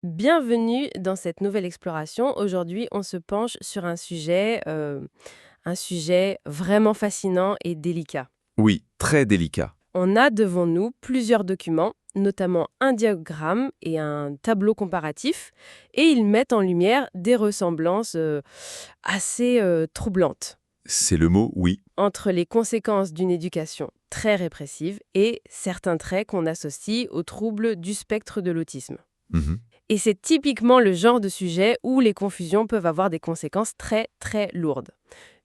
Bienvenue dans cette nouvelle exploration. Aujourd'hui, on se penche sur un sujet vraiment fascinant et délicat. Oui, très délicat. On a devant nous plusieurs documents, notamment un diagramme et un tableau comparatif, et ils mettent en lumière des ressemblances assez troublantes C'est le mot, oui. entre les conséquences d'une éducation très répressive et certains traits qu'on associe aux troubles du spectre de l'autisme. Mhm. Et c'est typiquement le genre de sujet où les confusions peuvent avoir des conséquences très très lourdes.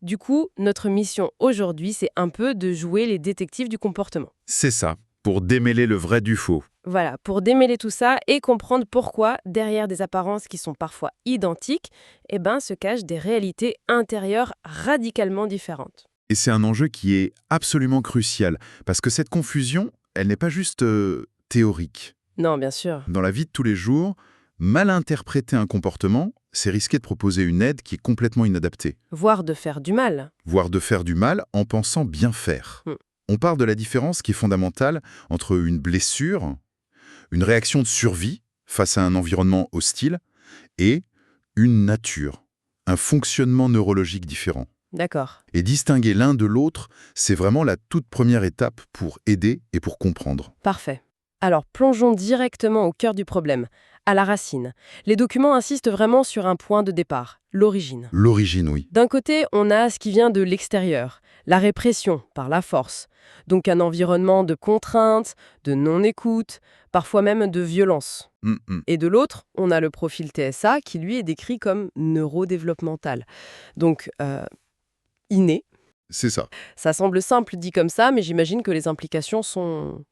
Du coup, notre mission aujourd'hui, c'est un peu de jouer les détectives du comportement. C'est ça, pour démêler le vrai du faux. Voilà, pour démêler tout ça et comprendre pourquoi, derrière des apparences qui sont parfois identiques, se cachent des réalités intérieures radicalement différentes. Et c'est un enjeu qui est absolument crucial, parce que cette confusion, elle n'est pas juste théorique. Non, bien sûr. Dans la vie de tous les jours, mal interpréter un comportement, c'est risquer de proposer une aide qui est complètement inadaptée, Voire de faire du mal. voire de faire du mal en pensant bien faire. Hmm. On parle de la différence qui est fondamentale entre une blessure, une réaction de survie face à un environnement hostile, et une nature, un fonctionnement neurologique différent. D'accord. Et distinguer l'un de l'autre, c'est vraiment la toute première étape pour aider et pour comprendre. Parfait. Alors, plongeons directement au cœur du problème, à la racine. Les documents insistent vraiment sur un point de départ, l'origine. L'origine, oui. D'un côté, on a ce qui vient de l'extérieur, la répression par la force. Donc un environnement de contrainte, de non-écoute, parfois même de violence. Mm, mm. Et de l'autre, on a le profil TSA qui lui est décrit comme neurodéveloppemental. Donc inné. C'est ça. Ça semble simple dit comme ça, mais j'imagine que les implications sont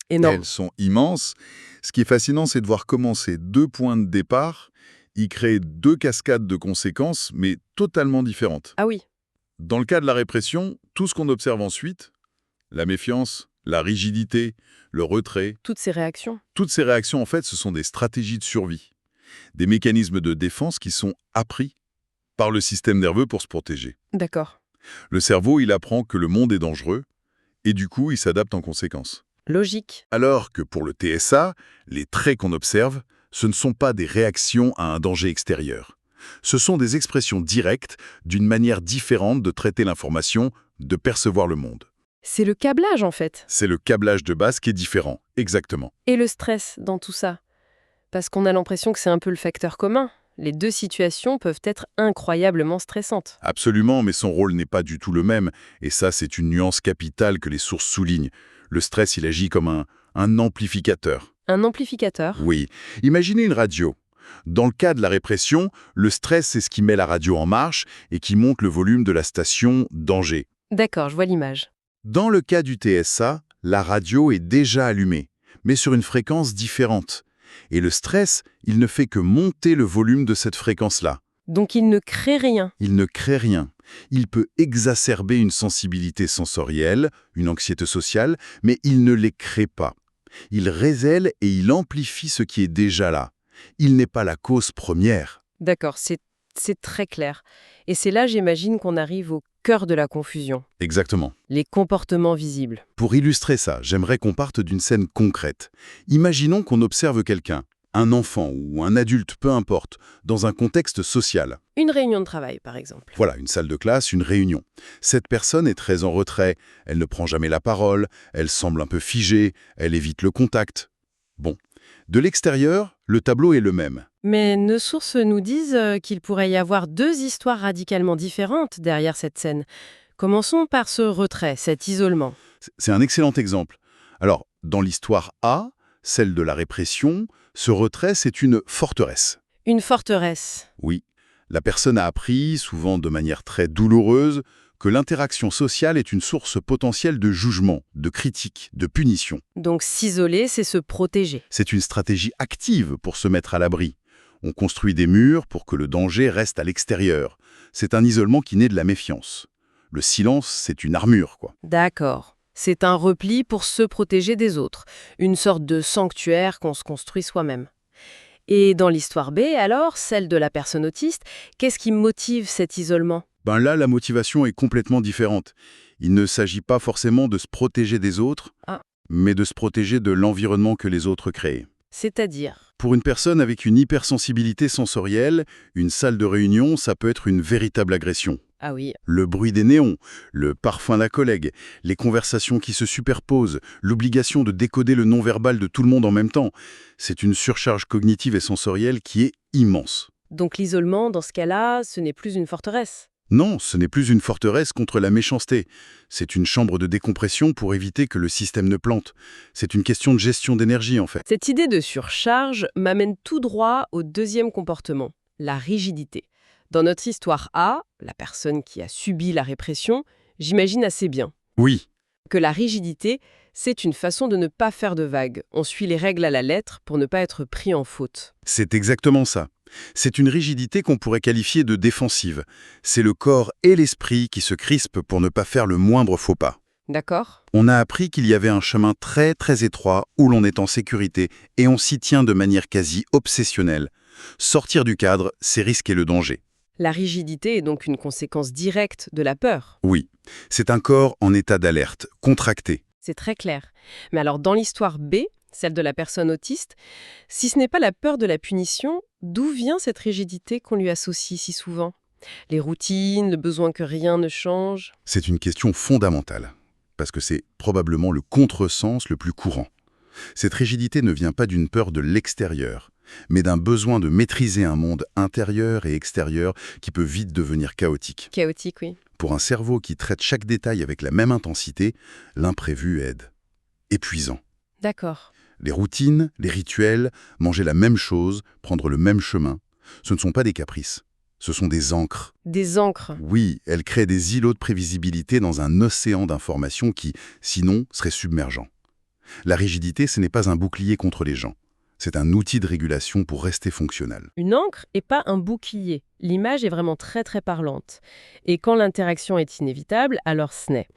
Elles énormes. sont immenses. Ce qui est fascinant, c'est de voir comment ces deux points de départ y créent deux cascades de conséquences, mais totalement différentes. Ah oui, Dans le cas de la répression, tout ce qu'on observe ensuite, la méfiance, la rigidité, le retrait, toutes ces réactions. toutes ces réactions, en fait, ce sont des stratégies de survie, des mécanismes de défense qui sont appris par le système nerveux pour se protéger. D'accord. Le cerveau, il apprend que le monde est dangereux, et du coup, il s'adapte en conséquence. Logique. Alors que pour le TSA, les traits qu'on observe, ce ne sont pas des réactions à un danger extérieur. Ce sont des expressions directes d'une manière différente de traiter l'information, de percevoir le monde. C'est le câblage en fait. C'est le câblage de base qui est différent, exactement. Et le stress dans tout ça. Parce qu'on a l'impression que c'est un peu le facteur commun. Les deux situations peuvent être incroyablement stressantes. Absolument, mais son rôle n'est pas du tout le même, et ça, c'est une nuance capitale que les sources soulignent. Le stress, il agit comme un amplificateur. Un amplificateur. Oui. Imaginez une radio. Dans le cas de la répression, le stress, c'est ce qui met la radio en marche et qui monte le volume de la station danger. D'accord, je vois l'image. Dans le cas du TSA, la radio est déjà allumée, mais sur une fréquence différente. Et le stress, il ne fait que monter le volume de cette fréquence-là. Donc il ne crée rien. Il ne crée rien. Il peut exacerber une sensibilité sensorielle, une anxiété sociale, mais il ne les crée pas. Il révèle et il amplifie ce qui est déjà là. Il n'est pas la cause première. D'accord, c'est très clair. Et c'est là, j'imagine, qu'on arrive au cœur de la confusion. Exactement. Les comportements visibles. Pour illustrer ça, j'aimerais qu'on parte d'une scène concrète. Imaginons qu'on observe quelqu'un, un enfant ou un adulte, peu importe, dans un contexte social. Une réunion de travail, par exemple. Voilà, une salle de classe, une réunion. Cette personne est très en retrait, elle ne prend jamais la parole, elle semble un peu figée, elle évite le contact. Bon. De l'extérieur, le tableau est le même. Mais nos sources nous disent qu'il pourrait y avoir deux histoires radicalement différentes derrière cette scène. Commençons par ce retrait, cet isolement. C'est un excellent exemple. Alors, dans l'histoire A, celle de la répression, ce retrait, c'est une forteresse. Une forteresse. Oui, la personne a appris, souvent de manière très douloureuse, que l'interaction sociale est une source potentielle de jugement, de critique, de punition. Donc s'isoler, c'est se protéger. C'est une stratégie active pour se mettre à l'abri. On construit des murs pour que le danger reste à l'extérieur. C'est un isolement qui naît de la méfiance. Le silence, c'est une armure, quoi. D'accord. C'est un repli pour se protéger des autres. Une sorte de sanctuaire qu'on se construit soi-même. Et dans l'histoire B, alors, celle de la personne autiste, qu'est-ce qui motive cet isolement ? Ben là, la motivation est complètement différente. Il ne s'agit pas forcément de se protéger des autres, Ah. mais de se protéger de l'environnement que les autres créent. C'est-à-dire? Pour une personne avec une hypersensibilité sensorielle, une salle de réunion, ça peut être une véritable agression. Ah oui, Le bruit des néons, le parfum d'un collègue, les conversations qui se superposent, l'obligation de décoder le non-verbal de tout le monde en même temps, c'est une surcharge cognitive et sensorielle qui est immense. donc l'isolement, dans ce cas-là, ce n'est plus une forteresse. Non, ce n'est plus une forteresse contre la méchanceté. C'est une chambre de décompression pour éviter que le système ne plante. C'est une question de gestion d'énergie, en fait. Cette idée de surcharge m'amène tout droit au deuxième comportement, la rigidité. Dans notre histoire A, la personne qui a subi la répression, j'imagine assez bien Oui, que la rigidité, c'est une façon de ne pas faire de vagues. On suit les règles à la lettre pour ne pas être pris en faute. c'est exactement ça. C'est une rigidité qu'on pourrait qualifier de défensive. C'est le corps et l'esprit qui se crispent pour ne pas faire le moindre faux pas. D'accord? On a appris qu'il y avait un chemin très très étroit où l'on est en sécurité et on s'y tient de manière quasi obsessionnelle. Sortir du cadre, c'est risquer le danger. La rigidité est donc une conséquence directe de la peur. Oui, c'est un corps en état d'alerte, contracté. C'est très clair. Mais alors, dans l'histoire B, celle de la personne autiste, si ce n'est pas la peur de la punition, d'où vient cette rigidité qu'on lui associe si souvent? Les routines, le besoin que rien ne change? C'est une question fondamentale, parce que c'est probablement le contresens le plus courant. Cette rigidité ne vient pas d'une peur de l'extérieur, mais d'un besoin de maîtriser un monde intérieur et extérieur qui peut vite devenir chaotique. Chaotique, oui. Pour un cerveau qui traite chaque détail avec la même intensité, l'imprévu aide. Épuisant. D'accord. Les routines, les rituels, manger la même chose, prendre le même chemin, ce ne sont pas des caprices. Ce sont des ancres. Des ancres. Oui, elles créent des îlots de prévisibilité dans un océan d'informations qui, sinon, serait submergent. La rigidité, ce n'est pas un bouclier contre les gens. C'est un outil de régulation pour rester fonctionnel. Une encre et pas un bouclier. L'image est vraiment très très parlante. Et quand l'interaction est inévitable, alors ce n'est.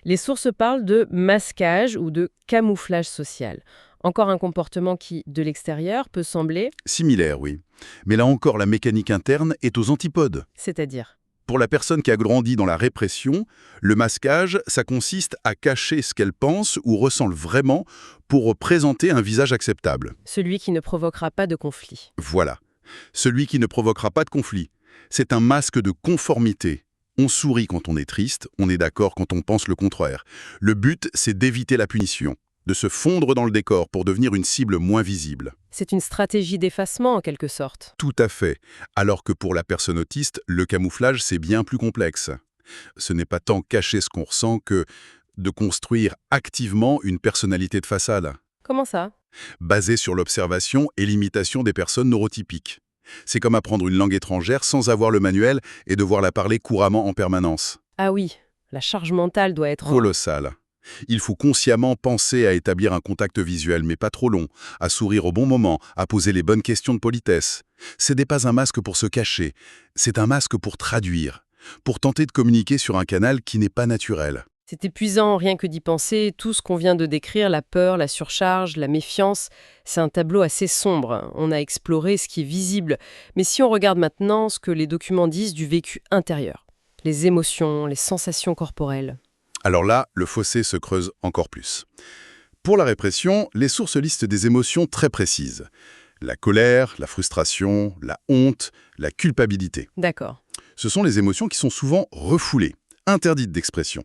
Les sources parlent de masquage ou de camouflage social. Encore un comportement qui, de l'extérieur, peut sembler, Similaire, oui. Mais là encore, la mécanique interne est aux antipodes. c'est-à-dire. Pour la personne qui a grandi dans la répression, le masquage, ça consiste à cacher ce qu'elle pense ou ressent vraiment pour présenter un visage acceptable. Celui qui ne provoquera pas de conflit. Voilà. Celui qui ne provoquera pas de conflit. C'est un masque de conformité. On sourit quand on est triste, on est d'accord quand on pense le contraire. Le but, c'est d'éviter la punition, de se fondre dans le décor pour devenir une cible moins visible. C'est une stratégie d'effacement en quelque sorte. Tout à fait. Alors que pour la personne autiste, le camouflage, c'est bien plus complexe. Ce n'est pas tant cacher ce qu'on ressent que de construire activement une personnalité de façade, Comment ça? basée sur l'observation et l'imitation des personnes neurotypiques. C'est comme apprendre une langue étrangère sans avoir le manuel et devoir la parler couramment en permanence. Ah oui, la charge mentale doit être... Colossal. Il faut consciemment penser à établir un contact visuel, mais pas trop long, à sourire au bon moment, à poser les bonnes questions de politesse. Ce n'est pas un masque pour se cacher, c'est un masque pour traduire, pour tenter de communiquer sur un canal qui n'est pas naturel. C'est épuisant, rien que d'y penser, tout ce qu'on vient de décrire, la peur, la surcharge, la méfiance, c'est un tableau assez sombre. On a exploré ce qui est visible, mais si on regarde maintenant ce que les documents disent du vécu intérieur, les émotions, les sensations corporelles. Alors là, le fossé se creuse encore plus. Pour la répression, les sources listent des émotions très précises. La colère, la frustration, la honte, la culpabilité. D'accord. Ce sont les émotions qui sont souvent refoulées, interdites d'expression.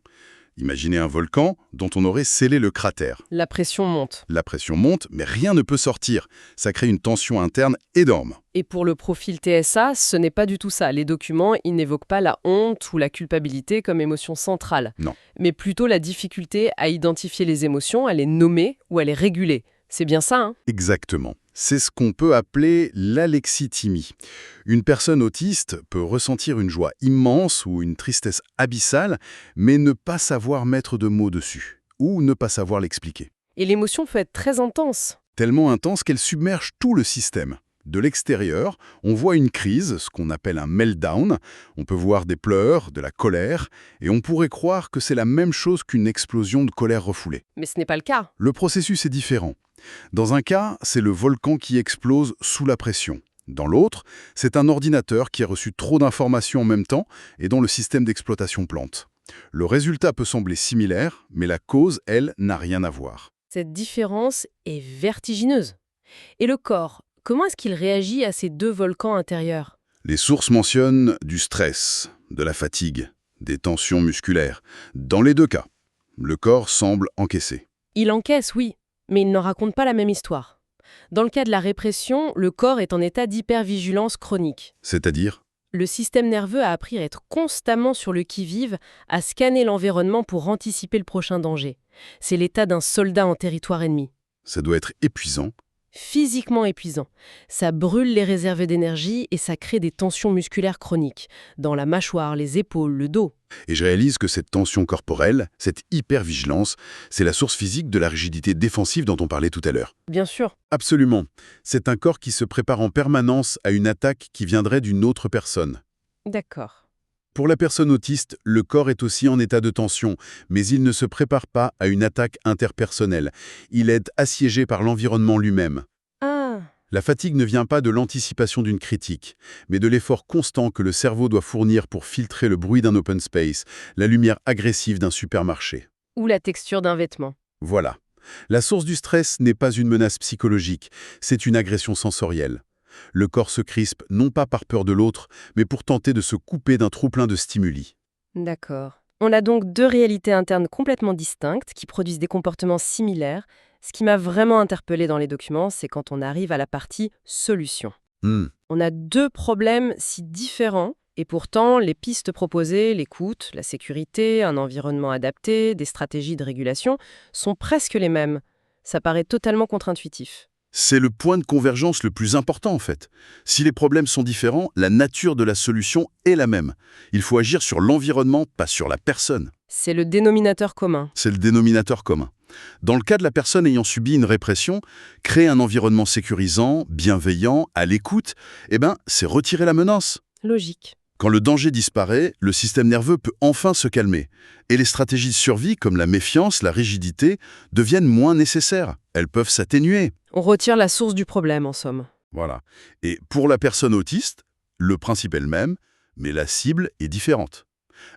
Imaginez un volcan dont on aurait scellé le cratère. La pression monte. La pression monte, mais rien ne peut sortir. Ça crée une tension interne énorme. Et pour le profil TSA, ce n'est pas du tout ça. Les documents, ils n'évoquent pas la honte ou la culpabilité comme émotion centrale. Non. Mais plutôt la difficulté à identifier les émotions, à les nommer ou à les réguler. C'est bien ça, hein? Exactement. C'est ce qu'on peut appeler l'alexithymie. Une personne autiste peut ressentir une joie immense ou une tristesse abyssale, mais ne pas savoir mettre de mots dessus, ou ne pas savoir l'expliquer. Et l'émotion peut être très intense. Tellement intense qu'elle submerge tout le système. De l'extérieur, on voit une crise, ce qu'on appelle un meltdown, on peut voir des pleurs, de la colère, et on pourrait croire que c'est la même chose qu'une explosion de colère refoulée. Mais ce n'est pas le cas. Le processus est différent. Dans un cas, c'est le volcan qui explose sous la pression. Dans l'autre, c'est un ordinateur qui a reçu trop d'informations en même temps et dont le système d'exploitation plante. Le résultat peut sembler similaire, mais la cause, elle, n'a rien à voir. Cette différence est vertigineuse. Et le corps, comment est-ce qu'il réagit à ces deux volcans intérieurs? Les sources mentionnent du stress, de la fatigue, des tensions musculaires. Dans les deux cas, le corps semble encaisser. Il encaisse, oui, mais il n'en raconte pas la même histoire. Dans le cas de la répression, le corps est en état d'hypervigilance chronique. C'est-à-dire, Le système nerveux a appris à être constamment sur le qui-vive, à scanner l'environnement pour anticiper le prochain danger. C'est l'état d'un soldat en territoire ennemi. ça doit être épuisant. Physiquement épuisant. Ça brûle les réserves d'énergie et ça crée des tensions musculaires chroniques, dans la mâchoire, les épaules, le dos. Et je réalise que cette tension corporelle, cette hypervigilance, c'est la source physique de la rigidité défensive dont on parlait tout à l'heure. Bien sûr. Absolument. C'est un corps qui se prépare en permanence à une attaque qui viendrait d'une autre personne. D'accord. Pour la personne autiste, le corps est aussi en état de tension, mais il ne se prépare pas à une attaque interpersonnelle. Il est assiégé par l'environnement lui-même. Ah, La fatigue ne vient pas de l'anticipation d'une critique, mais de l'effort constant que le cerveau doit fournir pour filtrer le bruit d'un open space, la lumière agressive d'un supermarché. ou la texture d'un vêtement. Voilà. La source du stress n'est pas une menace psychologique, c'est une agression sensorielle. Le corps se crispe non pas par peur de l'autre, mais pour tenter de se couper d'un trop-plein de stimuli. D'accord. On a donc deux réalités internes complètement distinctes qui produisent des comportements similaires. Ce qui m'a vraiment interpellée dans les documents, c'est quand on arrive à la partie solution. Hmm. On a deux problèmes si différents, et pourtant les pistes proposées, l'écoute, la sécurité, un environnement adapté, des stratégies de régulation, sont presque les mêmes. Ça paraît totalement contre-intuitif. C'est le point de convergence le plus important en fait. Si les problèmes sont différents, la nature de la solution est la même. Il faut agir sur l'environnement, pas sur la personne. C'est le dénominateur commun. C'est le dénominateur commun. Dans le cas de la personne ayant subi une répression, créer un environnement sécurisant, bienveillant, à l'écoute, c'est retirer la menace. Logique. Quand le danger disparaît, le système nerveux peut enfin se calmer. Et les stratégies de survie, comme la méfiance, la rigidité, deviennent moins nécessaires. Elles peuvent s'atténuer. On retire la source du problème, en somme. Voilà. Et pour la personne autiste, le principe est le même, mais la cible est différente.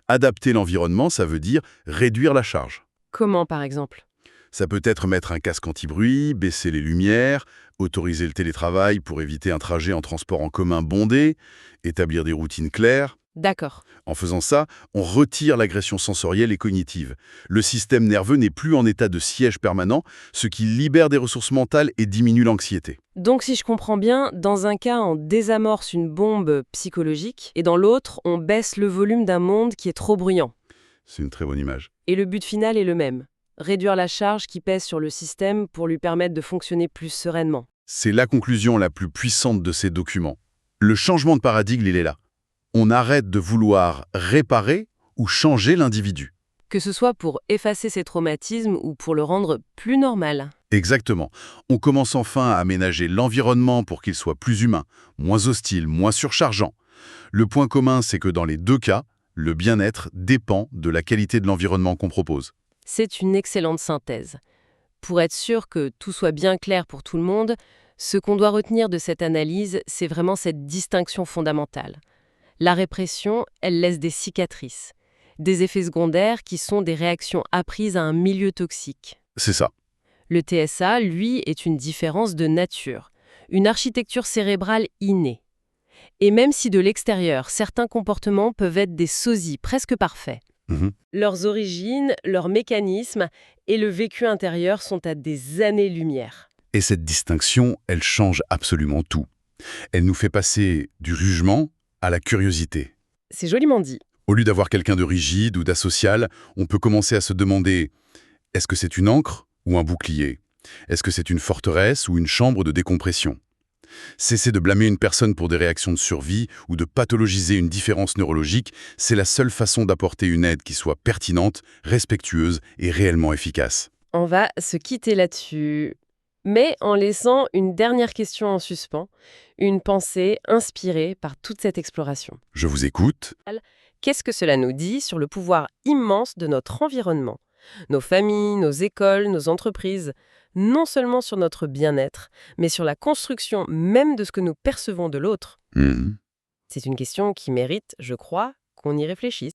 Adapter l'environnement, ça veut dire réduire la charge. Comment, par exemple? Ça peut être mettre un casque anti-bruit, baisser les lumières, autoriser le télétravail pour éviter un trajet en transport en commun bondé, établir des routines claires. D'accord. En faisant ça, on retire l'agression sensorielle et cognitive. Le système nerveux n'est plus en état de siège permanent, ce qui libère des ressources mentales et diminue l'anxiété. Donc, si je comprends bien, dans un cas, on désamorce une bombe psychologique, et dans l'autre, on baisse le volume d'un monde qui est trop bruyant. C'est une très bonne image. Et le but final est le même. Réduire la charge qui pèse sur le système pour lui permettre de fonctionner plus sereinement. C'est la conclusion la plus puissante de ces documents. Le changement de paradigme, il est là. On arrête de vouloir réparer ou changer l'individu. Que ce soit pour effacer ses traumatismes ou pour le rendre plus normal. Exactement. On commence enfin à aménager l'environnement pour qu'il soit plus humain, moins hostile, moins surchargeant. Le point commun, c'est que dans les deux cas, le bien-être dépend de la qualité de l'environnement qu'on propose. C'est une excellente synthèse. Pour être sûr que tout soit bien clair pour tout le monde, ce qu'on doit retenir de cette analyse, c'est vraiment cette distinction fondamentale. La répression, elle laisse des cicatrices, des effets secondaires qui sont des réactions apprises à un milieu toxique. C'est ça. Le TSA, lui, est une différence de nature, une architecture cérébrale innée. Et même si de l'extérieur, certains comportements peuvent être des sosies presque parfaits, leurs origines, leurs mécanismes et le vécu intérieur sont à des années-lumière. Et cette distinction, elle change absolument tout. Elle nous fait passer du jugement à la curiosité. C'est joliment dit. Au lieu d'avoir quelqu'un de rigide ou d'asocial, on peut commencer à se demander « est-ce que c'est une ancre ou un bouclier ? Est-ce que c'est une forteresse ou une chambre de décompression ?» Cesser de blâmer une personne pour des réactions de survie ou de pathologiser une différence neurologique, c'est la seule façon d'apporter une aide qui soit pertinente, respectueuse et réellement efficace. On va se quitter là-dessus, mais en laissant une dernière question en suspens, une pensée inspirée par toute cette exploration. Je vous écoute. Qu'est-ce que cela nous dit sur le pouvoir immense de notre environnement ? Nos familles, nos écoles, nos entreprises, non seulement sur notre bien-être, mais sur la construction même de ce que nous percevons de l'autre. C'est une question qui mérite, je crois, qu'on y réfléchisse.